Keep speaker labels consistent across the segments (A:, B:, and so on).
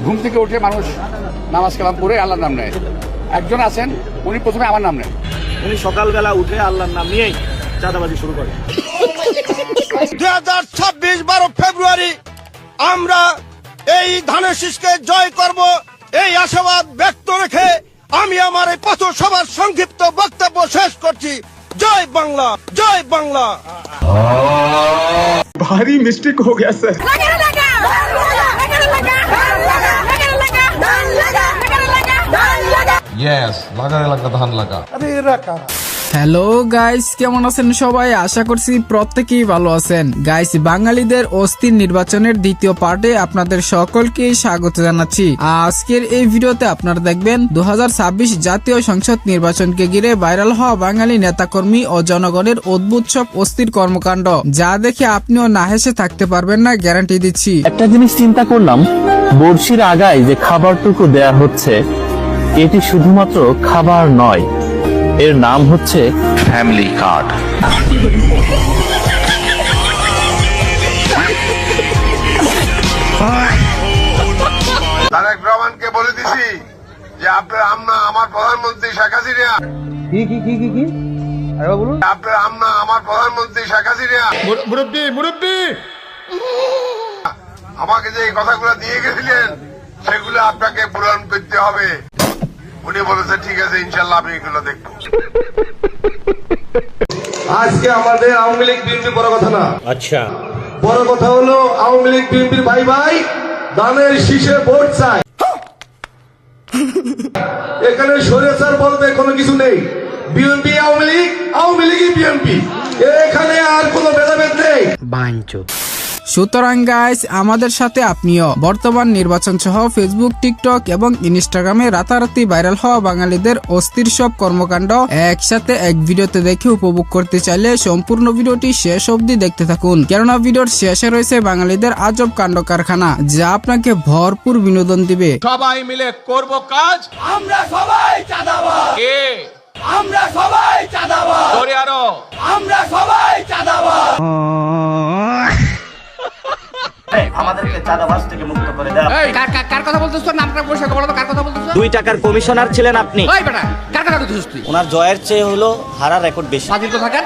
A: ঘুম থেকে উঠে মানুষ নামাজ কালাম পড়ে আল্লাহর নাম নেয়। একজন আছেন উনি প্রথমে আমার নাম নেন,
B: উনি সকালবেলা উঠে আল্লাহর নাম নিয়েই চাঁদাবাজি শুরু করেন।
C: 2026 12 ফেব্রুয়ারি আমরা এই ধানের শীষকে জয় করব, এই আশাবাদ ব্যক্ত রেখে আমি আমার এই পথসভার সংক্ষিপ্ত বক্তব্য শেষ করছি। জয় বাংলা, জয় বাংলা।
D: भारी मिस्टेक हो गया सर।
E: यस लगा धान लगा।
F: হ্যালো গাইস, কেমন আছেন সবাই? আশা করছি প্রত্যেকেই ভালো আছেন। গাইস, বাঙালিদের অস্থির নির্বাচনের দ্বিতীয় পার্টে আপনাদের সকলকে স্বাগত জানাচ্ছি। আজকের এই ভিডিওতে আপনারা দেখবেন 2026 জাতীয় সংসদ নির্বাচনকে ঘিরে ভাইরাল হওয়া বাঙালি নেতাকর্মী ও জনগণের অদ্ভুত সব অস্থির কর্মকাণ্ড, যা দেখে আপনিও না হেসে থাকতে পারবেন না, গ্যারান্টি দিচ্ছি।
G: একটা জিনিস চিন্তা করলাম, বড়শির আগায় যে খাবারটুকু দেয়া হচ্ছে এটি শুধুমাত্র খাবার নয়, এর নাম হচ্ছে ফ্যামিলি কার্ড।
H: তারেক রহমানকে বলে দিছি যে আপনার আমনা আমার প্রধানমন্ত্রী শেখ হাসিনা। কি আপনার আমনা আমার প্রধানমন্ত্রী শেখ হাসিনা। মুরব্বী আমাকে যে কথাগুলো দিয়ে গেছিলেন সেগুলো আপনাকে পূরণ করতে হবে। উনি বলেছে ঠিক আছে, ইনশাল্লাহ আমি এগুলো দেখবো।
C: আজকে আমাদের আওয়ামী লীগ বিএনপি বড় কথা না,
B: আচ্ছা,
C: বড় কথা হলো আওয়ামী লীগ বিএনপির ভাই ভাই দানের শীষে ভোট চায়। এখানে স্বৈরাচার বলতে কোনো কিছু নেই। বিএনপি আওয়ামী লীগ, আওয়ামী লীগই বিএনপি, এখানে আর কোনো ভেদাভেদ নেই।
F: সুতরাং গাইস, আমাদের সাথে আপনিও বর্তমান নির্বাচন সহ ফেসবুক, টিকটক এবং ইনস্টাগ্রামে রাতারাতি ভাইরাল হওয়া বাঙালিদের অস্থির সব কর্মকাণ্ড একসাথে এক ভিডিওতে দেখে উপভোগ করতে চাইলে সম্পূর্ণ ভিডিওটি শেষ অবধি দেখতে থাকুন, কেননা ভিডিওর শেষে রয়েছে বাঙালিদের আজব কাণ্ড কারখানা, যা আপনাকে ভরপুর বিনোদন দিবে।
I: সবাই মিলে করব কাজ,
C: আমরা সবাই চাঁদাবাজ,
I: কে
C: আমরা সবাই চাঁদাবাজ,
I: ধরে আরো
C: আমরা সবাই চাঁদাবাজ।
B: আমাদেরকে চাঁদাবাজ থেকে মুক্ত করে দেন।
A: এই কার কথা বলতেছ? তোর নামটা পরিষ্কার বলো তো, কার কথা বলতেছ?
B: 2 টাকার কমিশনার ছিলেন আপনি।
A: ওই বেটা, কার কথা বলতেছিস তুই?
B: ওনার জয়ের চেয়ে হলো হারার রেকর্ড বেশি।
A: স্বাধীন তো থাকার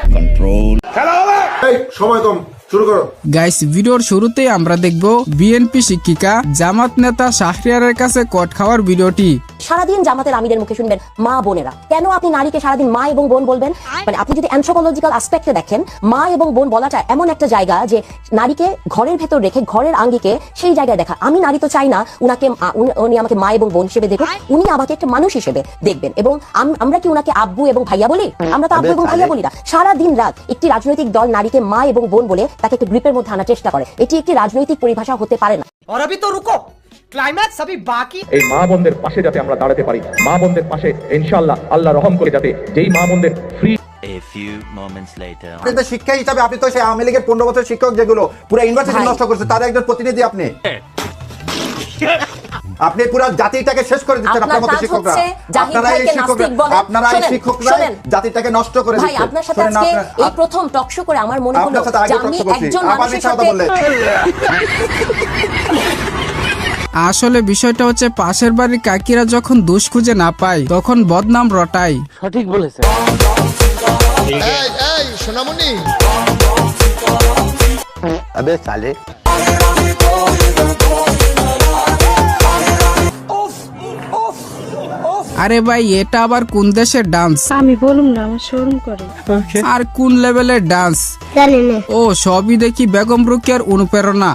H: সময় কম, শুরু করো।
F: গাইস, ভিডিওর শুরুতেই আমরা দেখব বিএনপি শিক্ষিকা জামাত নেতা শাহরিয়ারের কাছে কট খাওয়ার ভিডিওটি।
J: সারাদিন জামাতের আমিরের মুখে শুনবেন মা বোনেরা, কেন আপনি নারীকে সারাদিন মা এবং বোন বলবেন? মানে আপনি যদি অ্যানথ্রোপোলজিক্যাল অ্যাসপেক্টে দেখেন, মা এবং বোন বলাটা এমন একটা জায়গা যে নারীকে ঘরের ভেতর রেখে ঘরের আঙ্গিকে সেই জায়গায় দেখা। আমি নারী তো চাই না উনি আমাকে মা এবং বোন হিসেবে দেখুন, উনি আমাকে একটা মানুষ হিসেবে দেখবেন। এবং আমরা কি উনাকে আব্বু এবং ভাইয়া বলি? আমরা তো আব্বু এবং ভাইয়া বলি না। সারা দিন রাত একটি রাজনৈতিক দল নারীকে মা এবং বোন বলে তাকে একটা গ্রিপের মধ্যে আনার চেষ্টা করে। এটি একটি রাজনৈতিক পরিভাষা হতে পারে না।
K: और अभी तो रुको, ক্লাইম্যাক্স अभी बाकी।
D: এই মা বোনদের পাশে যাতে আমরা দাঁড়াতে পারি, মা বোনদের পাশে ইনশাআল্লাহ আল্লাহ রহম করে, যাতে যেই মা বোনদের free.
G: A few moments later.
K: আপনি তো শিক্ষা হিসাবে, আপনি তো সেই আওয়ামী লীগের 15 বছর শিক্ষক যেগুলো পুরো ইউনিভার্সিটি নষ্ট করেছে, তার একজন প্রতিনিধি আপনি। আপনি পুরো জাতিটাকে শেষ করে দিচ্ছেন। আপনার মতো শিক্ষকরা, আপনারা এই শিক্ষকরা জাতিটাকে নষ্ট করে দিচ্ছেন।
J: ভাই, আপনার সাথে আজকে এই প্রথম টক শো করে আমার মনে হলো যে আমি একজন মানুষের সাথে
F: আসলে বিষয়টা হচ্ছে, পাশের বাড়ির কাকিরা যখন দোষ খুঁজে না পায় তখন বদনাম রটায়।
G: সঠিক বলেছে।
H: এই সোনামণি,
G: আবে সালে।
F: আরে ভাই, এটা আবার কোন দেশের ডান্স?
L: আমি বলুম না, আমার শরম করে।
F: আর কোন লেভেলের ডান্স
L: জানি না।
F: ও সবই দেখি বেগম রোকেয়ার অনুপ্রেরণা।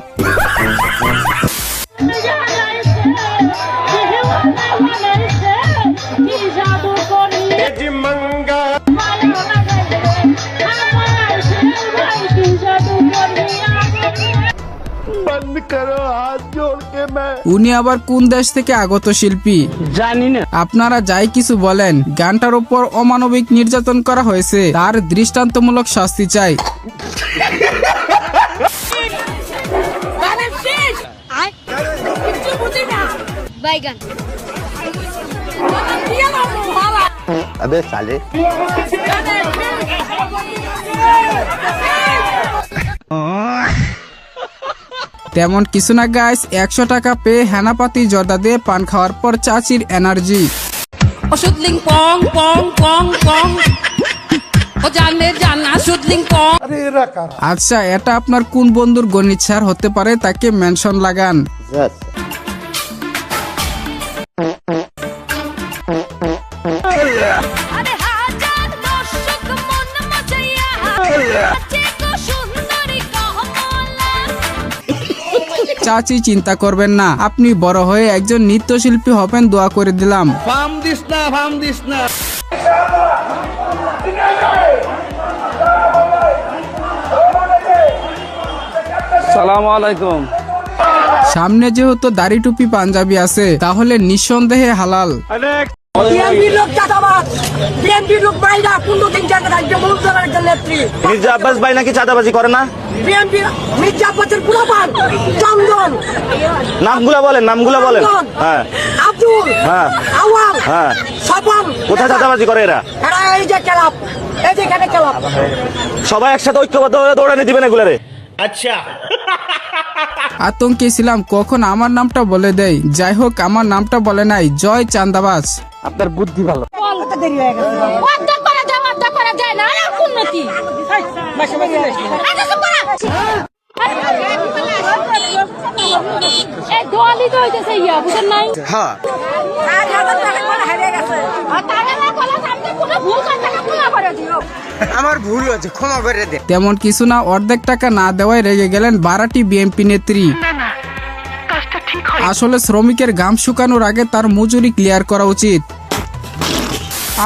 F: উনি আবার কোন দেশ থেকে আগত শিল্পী
G: জানি না।
F: আপনারা যাই কিছু বলেন, গানটার উপর অমানবিক নির্যাতন করা হয়েছে, তার দৃষ্টান্তমূলক শাস্তি চাই।
G: আবে সালে।
F: তেমন কিছু না গাইস, 100 টাকা পেয়ে হেনাপাতি জর্দা দিয়ে পান খাওয়ার পর চাচির এনার্জি।
M: ওষুধ লিং পং পং পং পং ও জানে জানা ওষুধ লিং পং।
F: আচ্ছা, এটা আপনার কোন বন্ধুর গণিতসার হতে পারে, তাকে মেনশন লাগান। চাচি চিন্তা করবেন না, আপনি বড় হয়ে একজন নৃত্যশিল্পী হবেন, দোয়া করে দিলাম।
C: ফাম দিস না, ফাম দিস না।
B: সালামু আলাইকুম।
F: সামনে যেহেতু দাড়ি টুপি পাঞ্জাবি আছে, তাহলে নিঃসন্দেহে হালাল।
B: মির্জা আব্বাস ভাই নাকি চাঁদাবাজি করে না? নামগুলা বলেন, নামগুলা বলেন। হ্যাঁ হ্যাঁ হ্যাঁ, কোথায় চাঁদাবাজি করে এরা? সবাই একসাথে ঐক্যবদ্ধ হয়ে দৌড়ানি দিবেন এগুলারে। আচ্ছা,
F: আতঙ্কে ছিলাম কখন আমার নামটা বলে দেয়। যাই হোক, আমার নামটা বলে নাই, জয় চান্দাবাজ।
B: আপনার বুদ্ধি ভালো।
C: আমার ভুল হয়েছে, ক্ষমা করে দে।
F: তেমন কিছু না, অর্ধেক টাকা না দেওয়ায় রেগে গেলেন বারাটি বিএনপি নেত্রী। আসলে শ্রমিকের ঘাম শুকানোর আগে তার মজুরি ক্লিয়ার করা উচিত।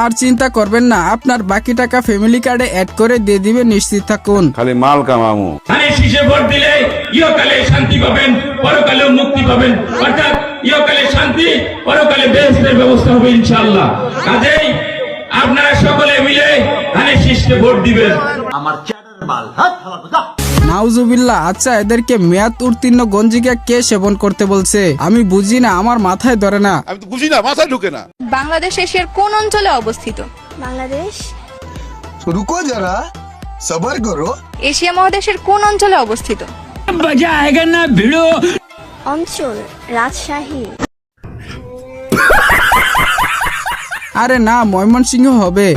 F: আর চিন্তা করবেন না, আপনার বাকি টাকা ফ্যামিলি কার্ডে অ্যাড করে দিয়ে দিবে, নিশ্চিত থাকুন।
E: খালি মাল কামামু।
I: শীষে ভোট দিলে ইহকালে শান্তি পাবেন, পরকালে মুক্তি পাবেন, অর্থাৎ ইহকালে শান্তি, পরকালে বেহেশতের ব্যবস্থা হবে ইনশাআল্লাহ। কাজেই আপনারা সকলে মিলে শীষে ভোট দিবেন। আমার
F: নাউজুবিল্লাহ। আচ্ছা, এদেরকে মেয়াদ উত্তীর্ণ গঞ্জিকা কে সেবন করতে বলছে? আমি বুঝি না, আমার মাথায় ধরে না।
A: আমি তো বুঝি না, মাথায় ঢুকে না।
L: বাংলাদেশ এশিয়ার কোন অঞ্চলে অবস্থিত? বাংলাদেশ।
C: রুকো যারা, সবার করো।
L: এশিয়া মহাদেশের কোন অঞ্চলে অবস্থিত?
M: মজা আয়েগা না ভিড়ো।
L: অঞ্চল রাজশাহী।
F: আরে না, ময়মনসিংহ হবে।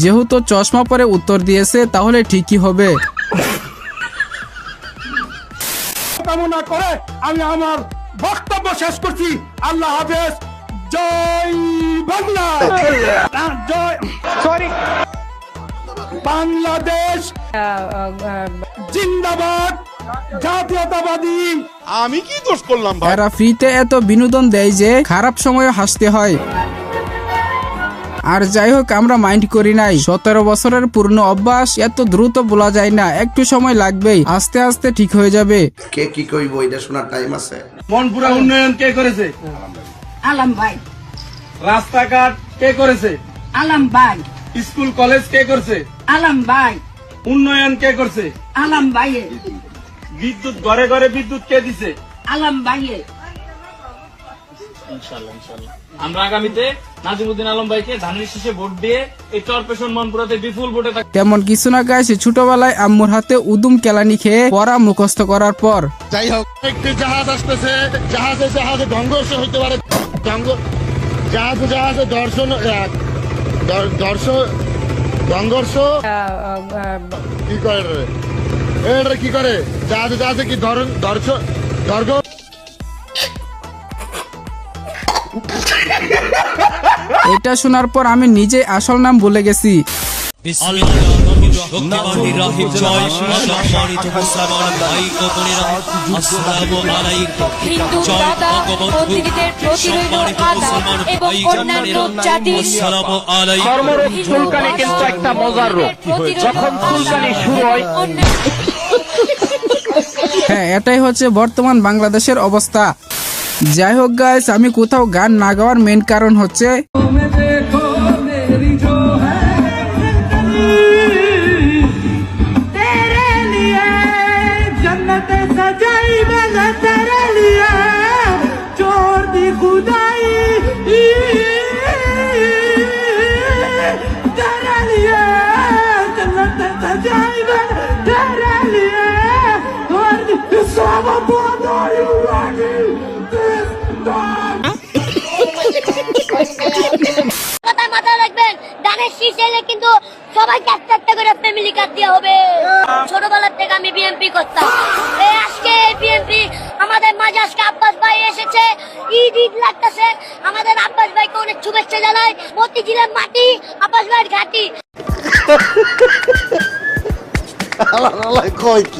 F: যেহেতু চশমা পরে উত্তর দিয়েছে, তাহলে ঠিকই হবে।
C: কামনা করে আমি আমার বক্তব্য শেষ করছি। আল্লাহ হাফেজ। জয় বাংলা, জয় সরি বাংলাদেশ জিন্দাবাদ, জাতীয়তাবাদী।
A: আমি কি দোষ করলাম ভাই?
F: এরা ফ্রিতে এত বিনোদন দেয় যে খারাপ সময়ে হাসতে হয়। আর যাই হোক, আমরা মাইন্ড করি নাই। 17 বছরের পূর্ণ অভ্যাস, এত দ্রুত বলা যায় না, একটু সময় লাগবেই, আস্তে আস্তে ঠিক হয়ে যাবে।
C: কে কি কইব এটা শোনার টাইম আছে?
B: মনপুরা উন্নয়ন কে করেছে?
M: আলম ভাই।
B: রাস্তাঘাট কে করেছে?
M: আলম ভাই।
B: স্কুল কলেজ কে করছে?
M: আলম ভাই।
B: উন্নয়ন কে করছে?
M: আলম ভাই।
B: বিদ্যুৎ ঘরে ঘরে বিদ্যুৎ কে দিছে?
M: আলম ভাই।
B: ইনশাআল্লাহ ইনশাআল্লাহ আমরা আগামীতে নাজিমউদ্দিন আলম ভাইকে ধানের শীষে ভোট দিয়ে এই চরপেশন মনপুরাতে বিপুল ভোটে।
F: তেমন কিছু না গাইছে, ছোটবেলায় আম্মুর হাতে উদুম কেলানি খেয়ে পড়া মুখস্থ করার পর।
H: যাই হোক, একটি জাহাজ আসতেছে, জাহাজে জাহাজে সংঘর্ষ হইতে পারে, জাহাজে জাহাজে দর্শন সংঘর্ষ কি করে রে? এটা কি করে? জাহাজে জাহাজে কি দর্শন দর্ঘ।
F: এটা শোনার পর আমি নিজে আসল নাম ভুলে গেছি। হ্যাঁ, এটাই হচ্ছে বর্তমান বাংলাদেশের অবস্থা। যাই হোক গাইস, আমি কোথাও গান না গাওয়ার মেন কারণ হচ্ছে
M: খুদাই
N: সবাইকে একটা একটা করে ফ্যামিলি কার্ড দেওয়া হবে। ছোটবেলার থেকে আমি বিএমপি করতাম, আজকে বিএমপি আমাদের মাঝে আজকে আব্বাস ভাই এসেছে, ঈদ ঈদ লাগতেছে। আমাদের আব্বাস ভাইকে অনেক শুভেচ্ছা জানাই। মতিঝিলের মাটি আব্বাস ভাইয়ের ঘাটি।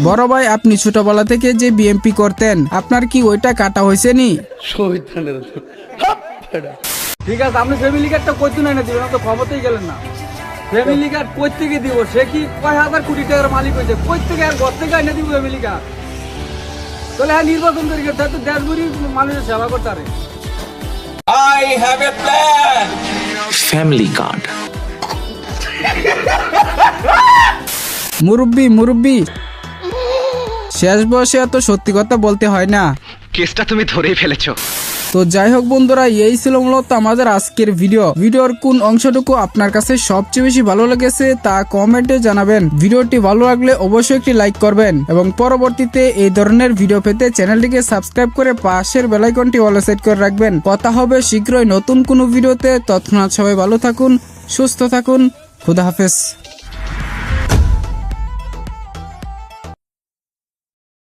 F: বড় ভাই, আপনি ছোটবেলা থেকে যে বিএমপি করতেন, আপনার কি ওইটা কাটা হয়েছে নি?
O: ঠিক আছে, আপনি ফ্যামিলি কার্ডটা কই তুই না দিবেন, তো ক্ষমতাই গেলেন না। ফ্যামিলি কার্ড কই থেকে দিব? সে কি কয় হাজার কোটি টাকার মালিক হয়েছে, কই থেকে আর ঘর থেকে এনে দিব ফ্যামিলি কার্ড? তাহলে হ্যাঁ নির্বাচন করি তো দেশগুলি মানুষের সেবা করতে পারে।
I: I have a plan.
P: Family card.
F: মুরব্বি শেষ বয়সে এত সত্যি কথা বলতে হয় না।
P: কেসটা তুমি ধরেই ফেলেছো।
F: তো যাই হোক বন্ধুরা, এই ছিল মূলত আমাদের আজকের ভিডিওর কোন অংশটুকু আপনার কাছে সবচেয়ে বেশি ভালো লেগেছে তা কমেন্টে জানাবেন। ভিডিওটি ভালো লাগলে অবশ্যই একটি লাইক করবেন এবং পরবর্তীতে এই ধরনের ভিডিও পেতে চ্যানেলটিকে সাবস্ক্রাইব করে পাশের বেল আইকনটি অল সেট করে রাখবেন। কথা হবে শীঘ্রই নতুন কোনো ভিডিওতে। তৎক্ষণাৎ সবাই ভালো থাকুন, সুস্থ থাকুন, খুদা হাফেজ।